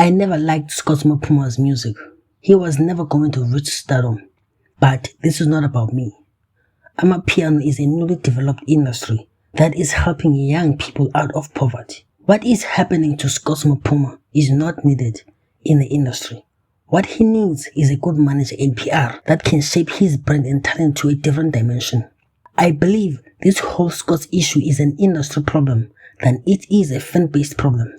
I never liked Scott Puma's music. He was never going to reach stardom. But this is not about me. Amapiano is a newly developed industry that is helping young people out of poverty. What is happening to Scott Puma is not needed in the industry. What he needs is a good manager and PR that can shape his brand and talent to a different dimension. I believe this whole Scott's issue is an industry problem than it is a fan-based problem.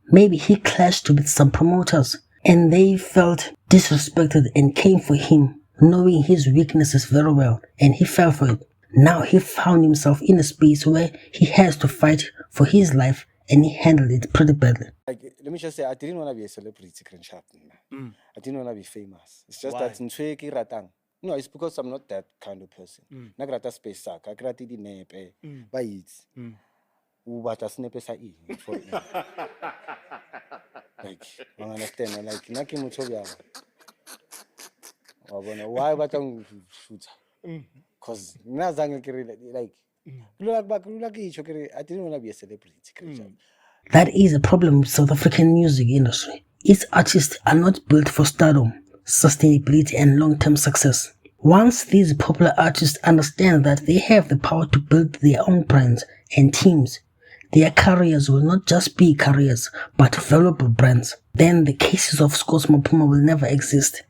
Maybe he clashed with some promoters and they felt disrespected and came for him, knowing his weaknesses very well, and he fell for it. Now he found himself in a space where he has to fight for his life, and he handled it pretty badly. Like, let me just say, I didn't want to be a celebrity, I didn't want to be famous. It's just that in Tweki Ratang. No, it's because I'm not that kind of person. Nagrata space sack, I created the nepe, by it. But a snippet for it. Like, I understand, like, Nakimutoya. Why but I'm shoot? Because Nazang like, I didn't want to be a celebrity. That is a problem with South African music industry. Its artists are not built for stardom, sustainability and long-term success. Once these popular artists understand that they have the power to build their own brands and teams, their careers will not just be careers, but valuable brands. Then the cases of Scott Puma will never exist.